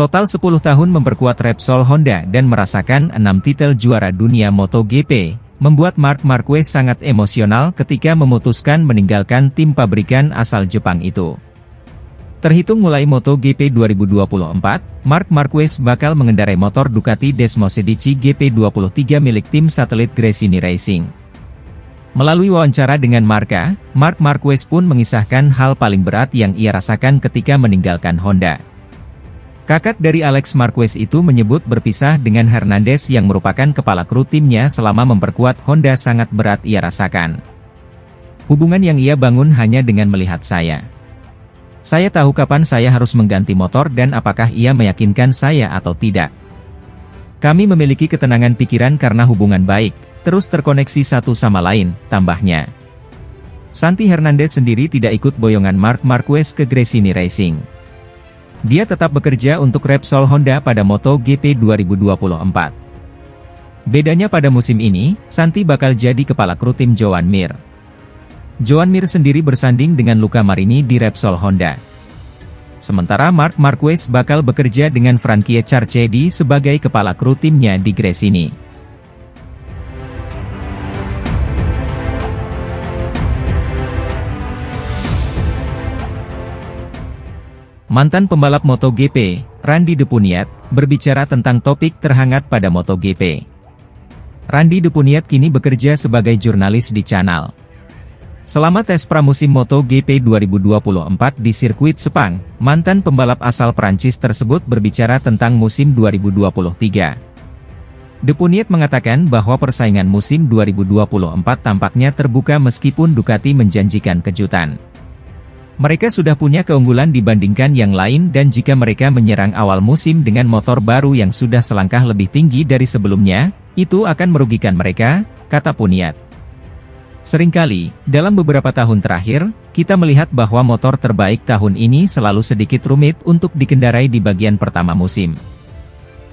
Total 10 tahun memperkuat Repsol Honda dan merasakan 6 titel juara dunia MotoGP, membuat Marc Marquez sangat emosional ketika memutuskan meninggalkan tim pabrikan asal Jepang itu. Terhitung mulai MotoGP 2024, Marc Marquez bakal mengendarai motor Ducati Desmosedici GP23 milik tim satelit Gresini Racing. Melalui wawancara dengan Marca, Marc Marquez pun mengisahkan hal paling berat yang ia rasakan ketika meninggalkan Honda. Kakak dari Alex Marquez itu menyebut berpisah dengan Hernandez yang merupakan kepala kru timnya selama memperkuat Honda sangat berat ia rasakan. Hubungan yang ia bangun hanya dengan melihat saya. Saya tahu kapan saya harus mengganti motor dan apakah ia meyakinkan saya atau tidak. Kami memiliki ketenangan pikiran karena hubungan baik, terus terkoneksi satu sama lain, tambahnya. Santi Hernandez sendiri tidak ikut boyongan Marc Marquez ke Gresini Racing. Dia tetap bekerja untuk Repsol Honda pada MotoGP 2024. Bedanya pada musim ini, Santi bakal jadi kepala kru tim Joan Mir. Joan Mir sendiri bersanding dengan Luca Marini di Repsol Honda. Sementara Marc Marquez bakal bekerja dengan Frankie Charchedi sebagai kepala kru timnya di Gresini. Mantan pembalap MotoGP, Randy Depuniat, berbicara tentang topik terhangat pada MotoGP. Randy Depuniat kini bekerja sebagai jurnalis di Channel. Selama tes pramusim MotoGP 2024 di sirkuit Sepang, mantan pembalap asal Prancis tersebut berbicara tentang musim 2023. Depuniat mengatakan bahwa persaingan musim 2024 tampaknya terbuka meskipun Ducati menjanjikan kejutan. Mereka sudah punya keunggulan dibandingkan yang lain dan jika mereka menyerang awal musim dengan motor baru yang sudah selangkah lebih tinggi dari sebelumnya, itu akan merugikan mereka, kata Puniat. Seringkali, dalam beberapa tahun terakhir, kita melihat bahwa motor terbaik tahun ini selalu sedikit rumit untuk dikendarai di bagian pertama musim.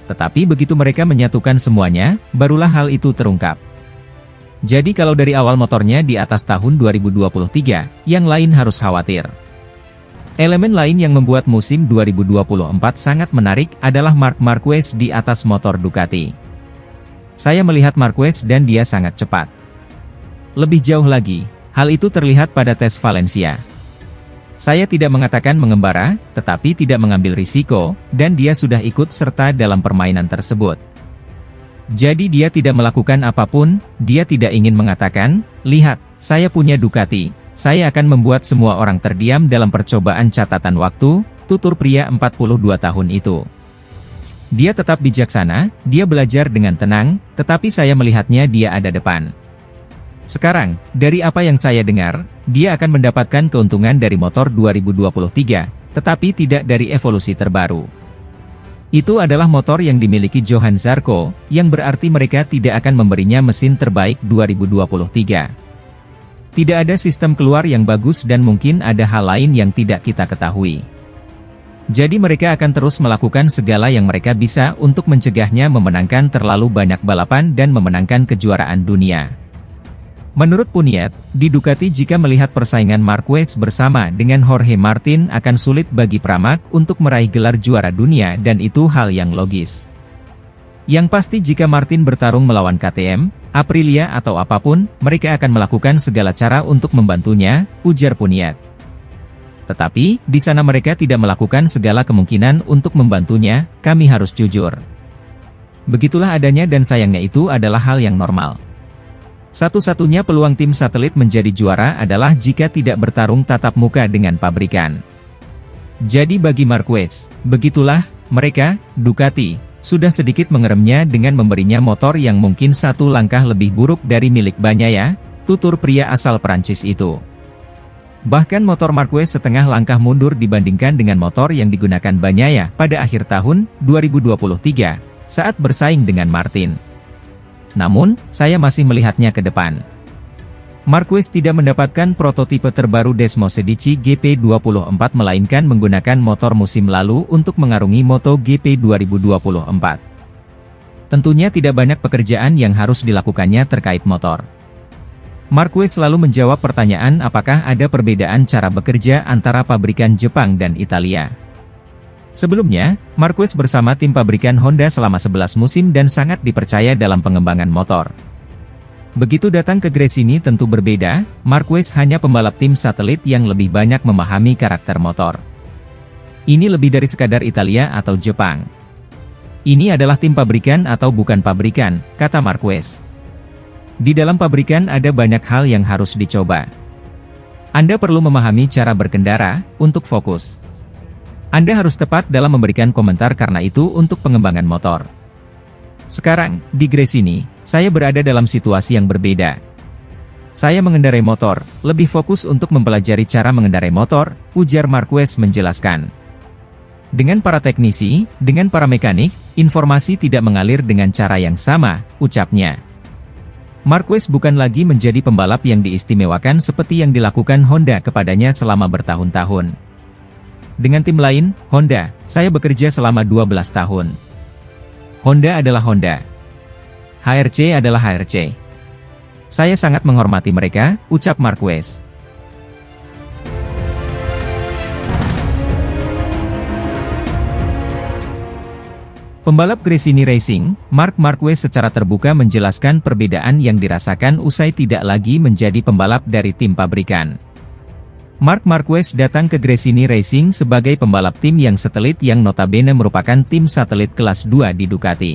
Tetapi begitu mereka menyatukan semuanya, barulah hal itu terungkap. Jadi kalau dari awal motornya di atas tahun 2023, yang lain harus khawatir. Elemen lain yang membuat musim 2024 sangat menarik adalah Marc Marquez di atas motor Ducati. Saya melihat Marquez dan dia sangat cepat. Lebih jauh lagi, hal itu terlihat pada tes Valencia. Saya tidak mengatakan mengembara, tetapi tidak mengambil risiko, dan dia sudah ikut serta dalam permainan tersebut. Jadi dia tidak melakukan apapun, dia tidak ingin mengatakan, lihat, saya punya Ducati, saya akan membuat semua orang terdiam dalam percobaan catatan waktu, tutur pria 42 tahun itu. Dia tetap bijaksana, dia belajar dengan tenang, tetapi saya melihatnya dia ada depan. Sekarang, dari apa yang saya dengar, dia akan mendapatkan keuntungan dari motor 2023, tetapi tidak dari evolusi terbaru. Itu adalah motor yang dimiliki Johann Zarco, yang berarti mereka tidak akan memberinya mesin terbaik 2023. Tidak ada sistem keluar yang bagus dan mungkin ada hal lain yang tidak kita ketahui. Jadi mereka akan terus melakukan segala yang mereka bisa untuk mencegahnya memenangkan terlalu banyak balapan dan memenangkan kejuaraan dunia. Menurut Puniat, di Ducati jika melihat persaingan Marquez bersama dengan Jorge Martin akan sulit bagi Pramac untuk meraih gelar juara dunia dan itu hal yang logis. Yang pasti jika Martin bertarung melawan KTM, Aprilia atau apapun, mereka akan melakukan segala cara untuk membantunya, ujar Puniat. Tetapi, di sana mereka tidak melakukan segala kemungkinan untuk membantunya, kami harus jujur. Begitulah adanya dan sayangnya itu adalah hal yang normal. Satu-satunya peluang tim satelit menjadi juara adalah jika tidak bertarung tatap muka dengan pabrikan. Jadi bagi Marquez, begitulah, mereka, Ducati, sudah sedikit mengeremnya dengan memberinya motor yang mungkin satu langkah lebih buruk dari milik Bagnaia, tutur pria asal Prancis itu. Bahkan motor Marquez setengah langkah mundur dibandingkan dengan motor yang digunakan Bagnaia pada akhir tahun 2023, saat bersaing dengan Martin. Namun, saya masih melihatnya ke depan. Marquez tidak mendapatkan prototipe terbaru Desmosedici GP24 melainkan menggunakan motor musim lalu untuk mengarungi MotoGP 2024. Tentunya tidak banyak pekerjaan yang harus dilakukannya terkait motor. Marquez selalu menjawab pertanyaan apakah ada perbedaan cara bekerja antara pabrikan Jepang dan Italia. Sebelumnya, Marquez bersama tim pabrikan Honda selama 11 musim dan sangat dipercaya dalam pengembangan motor. Begitu datang ke Gresini tentu berbeda, Marquez hanya pembalap tim satelit yang lebih banyak memahami karakter motor. Ini lebih dari sekadar Italia atau Jepang. Ini adalah tim pabrikan atau bukan pabrikan, kata Marquez. Di dalam pabrikan ada banyak hal yang harus dicoba. Anda perlu memahami cara berkendara, untuk fokus. Anda harus tepat dalam memberikan komentar karena itu untuk pengembangan motor. Sekarang, di Gresini, saya berada dalam situasi yang berbeda. Saya mengendarai motor, lebih fokus untuk mempelajari cara mengendarai motor, ujar Marquez menjelaskan. Dengan para teknisi, dengan para mekanik, informasi tidak mengalir dengan cara yang sama, ucapnya. Marquez bukan lagi menjadi pembalap yang diistimewakan seperti yang dilakukan Honda kepadanya selama bertahun-tahun. Dengan tim lain, Honda, saya bekerja selama 12 tahun. Honda adalah Honda. HRC adalah HRC. Saya sangat menghormati mereka, ucap Marquez. Pembalap Gresini Racing, Marc Marquez secara terbuka menjelaskan perbedaan yang dirasakan usai tidak lagi menjadi pembalap dari tim pabrikan. Marc Marquez datang ke Gresini Racing sebagai pembalap tim yang satelit yang notabene merupakan tim satelit kelas 2 di Ducati.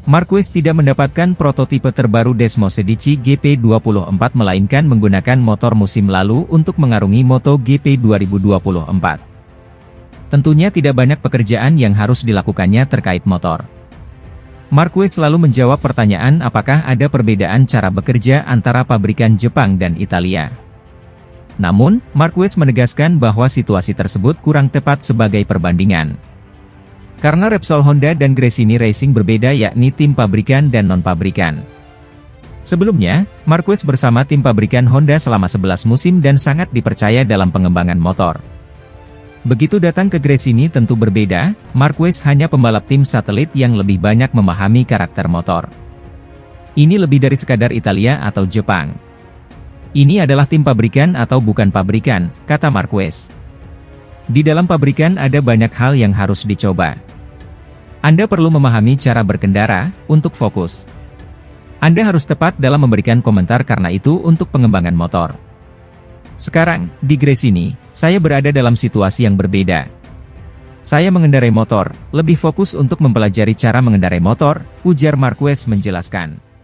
Marquez tidak mendapatkan prototipe terbaru Desmos Edici GP24 melainkan menggunakan motor musim lalu untuk mengarungi MotoGP 2024. Tentunya tidak banyak pekerjaan yang harus dilakukannya terkait motor. Marquez selalu menjawab pertanyaan apakah ada perbedaan cara bekerja antara pabrikan Jepang dan Italia. Namun, Marquez menegaskan bahwa situasi tersebut kurang tepat sebagai perbandingan. Karena Repsol Honda dan Gresini Racing berbeda yakni tim pabrikan dan non-pabrikan. Sebelumnya, Marquez bersama tim pabrikan Honda selama 11 musim dan sangat dipercaya dalam pengembangan motor. Begitu datang ke Gresini tentu berbeda, Marquez hanya pembalap tim satelit yang lebih banyak memahami karakter motor. Ini lebih dari sekadar Italia atau Jepang. Ini adalah tim pabrikan atau bukan pabrikan, kata Marquez. Di dalam pabrikan ada banyak hal yang harus dicoba. Anda perlu memahami cara berkendara, untuk fokus. Anda harus tepat dalam memberikan komentar karena itu untuk pengembangan motor. Sekarang, di Gresini, saya berada dalam situasi yang berbeda. Saya mengendarai motor, lebih fokus untuk mempelajari cara mengendarai motor, ujar Marquez menjelaskan.